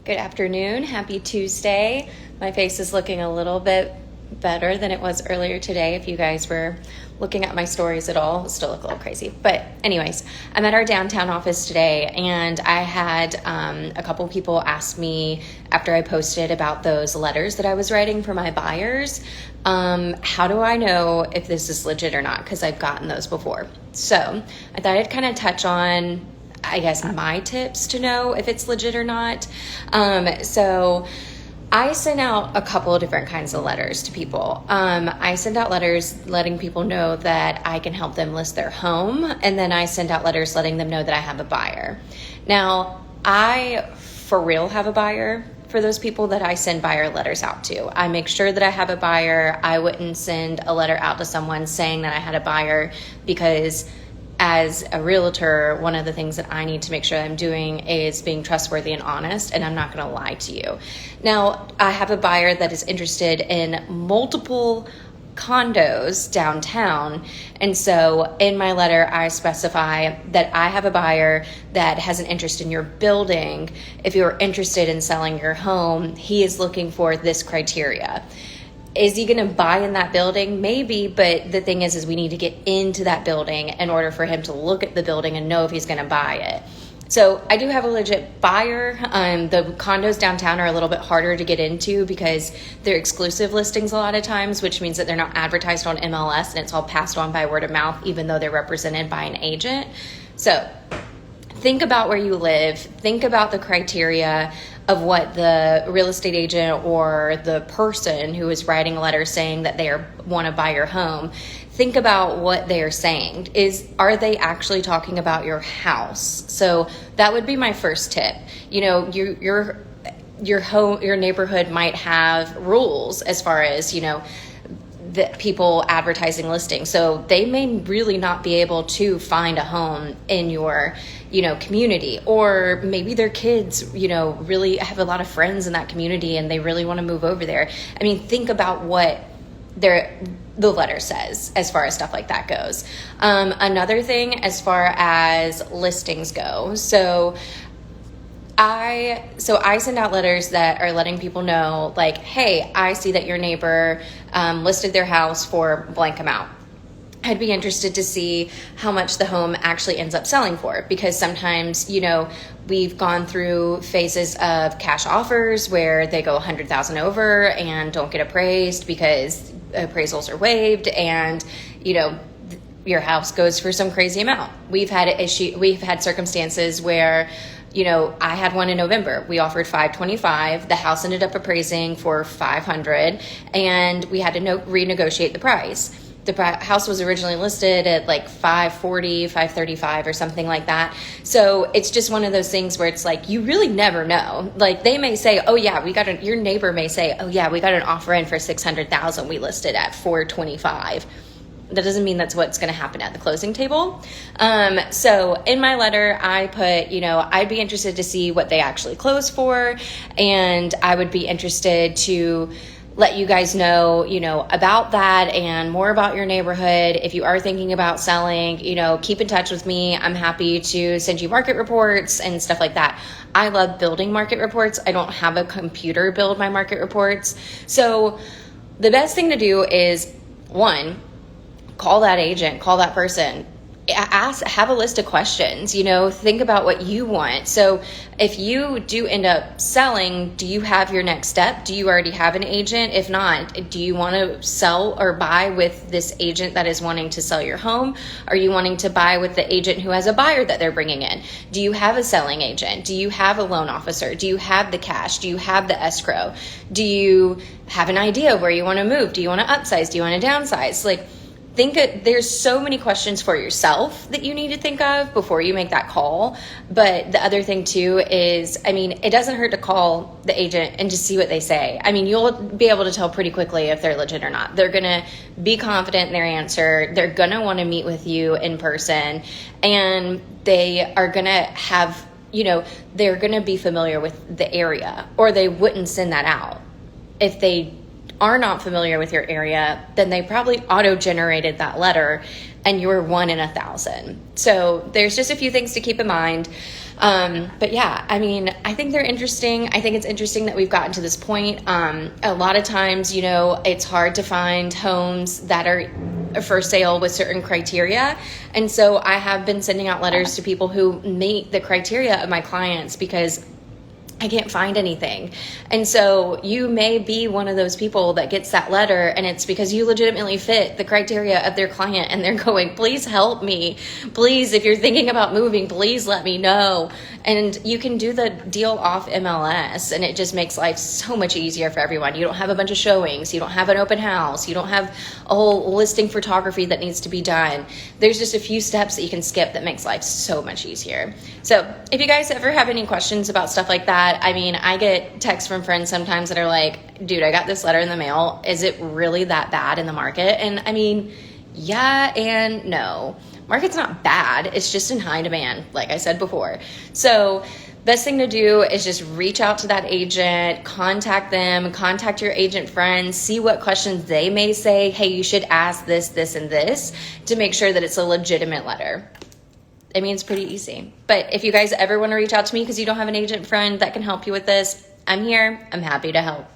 Good afternoon. Happy Tuesday. My face is looking a little bit better than it was earlier today. If you guys were looking at my stories at all, it still look a little crazy. But anyways, I'm at our downtown office today, and I had a couple people ask me after I posted about those letters that I was writing for my buyers, how do I know if this is legit or not? Because I've gotten those before. So I thought I'd kind of touch on, I guess, my tips to know if it's legit or not. So I send out a couple of different kinds of letters to people. I send out letters letting people know that I can help them list their home. And then I send out letters letting them know that I have a buyer. Now, I for real have a buyer for those people that I send buyer letters out to. I make sure that I have a buyer. I wouldn't send a letter out to someone saying that I had a buyer, because as a realtor, one of the things that I need to make sure I'm doing is being trustworthy and honest, and I'm not going to lie to you. Now, I have a buyer that is interested in multiple condos downtown, and so in my letter, I specify that I have a buyer that has an interest in your building. If you're interested in selling your home, he is looking for this criteria. Is he going to buy in that building? Maybe, but the thing is we need to get into that building in order for him to look at the building and know if he's going to buy it. So I do have a legit buyer. The condos downtown are a little bit harder to get into because they're exclusive listings a lot of times, which means that they're not advertised on MLS and it's all passed on by word of mouth, even though they're represented by an agent. So think about where you live. Think about the criteria of what the real estate agent or the person who is writing a letter saying that they want to buy your home. Think about what they are saying. Are they actually talking about your house? So that would be my first tip. You know, your home, your neighborhood might have rules as far as, the people advertising listings. So they may really not be able to find a home in your, community, or maybe their kids, really have a lot of friends in that community and they really want to move over there. I mean, think about what the letter says as far as stuff like that goes. Another thing as far as listings go. So I send out letters that are letting people know, like, hey, I see that your neighbor listed their house for blank amount. I'd be interested to see how much the home actually ends up selling for, because sometimes, we've gone through phases of cash offers where they go 100,000 over and don't get appraised because appraisals are waived, and, your house goes for some crazy amount. We've had circumstances where, I had one in November. We offered $525. The house ended up appraising for $500, and we had to renegotiate the price. The house was originally listed at like $540, $535 or something like that. So it's just one of those things where it's like, you really never know. Like, they may say, oh yeah, your neighbor may say, oh yeah, we got an offer in for $600,000. We listed at $425. That doesn't mean that's what's going to happen at the closing table. So in my letter, I put, I'd be interested to see what they actually close for. And I would be interested to let you guys know, about that and more about your neighborhood. If you are thinking about selling, keep in touch with me. I'm happy to send you market reports and stuff like that. I love building market reports. I don't have a computer build my market reports. So the best thing to do is, one, call that agent, call that person. Have a list of questions, think about what you want. So if you do end up selling, do you have your next step? Do you already have an agent? If not, do you want to sell or buy with this agent that is wanting to sell your home? Are you wanting to buy with the agent who has a buyer that they're bringing in? Do you have a selling agent? Do you have a loan officer? Do you have the cash? Do you have the escrow? Do you have an idea of where you want to move? Do you want to upsize? Do you want to downsize? There's so many questions for yourself that you need to think of before you make that call. But the other thing too is, it doesn't hurt to call the agent and just see what they say. You'll be able to tell pretty quickly if they're legit or not. They're going to be confident in their answer. They're going to want to meet with you in person, and they are going to have, they're going to be familiar with the area, or they wouldn't send that out. If they are not familiar with your area, then they probably auto-generated that letter and you're 1 in 1,000. So there's just a few things to keep in mind. But yeah, I mean, I think they're interesting. I think it's interesting that we've gotten to this point. A lot of times, you know, it's hard to find homes that are for sale with certain criteria. And so I have been sending out letters to people who meet the criteria of my clients because I can't find anything. And so you may be one of those people that gets that letter, and it's because you legitimately fit the criteria of their client, and they're going, please help me. Please, if you're thinking about moving, please let me know. And you can do the deal off MLS, and it just makes life so much easier for everyone. You don't have a bunch of showings. You don't have an open house. You don't have a whole listing photography that needs to be done. There's just a few steps that you can skip that makes life so much easier. So if you guys ever have any questions about stuff like that, I mean, I get texts from friends sometimes that are like, dude, I got this letter in the mail. Is it really that bad in the market? And I mean, yeah and no. Market's not bad. It's just in high demand, like I said before. So best thing to do is just reach out to that agent, contact them, contact your agent friends, see what questions they may say. Hey, you should ask this, this, and this to make sure that it's a legitimate letter. I mean, it's pretty easy. But if you guys ever want to reach out to me because you don't have an agent friend that can help you with this, I'm here. I'm happy to help.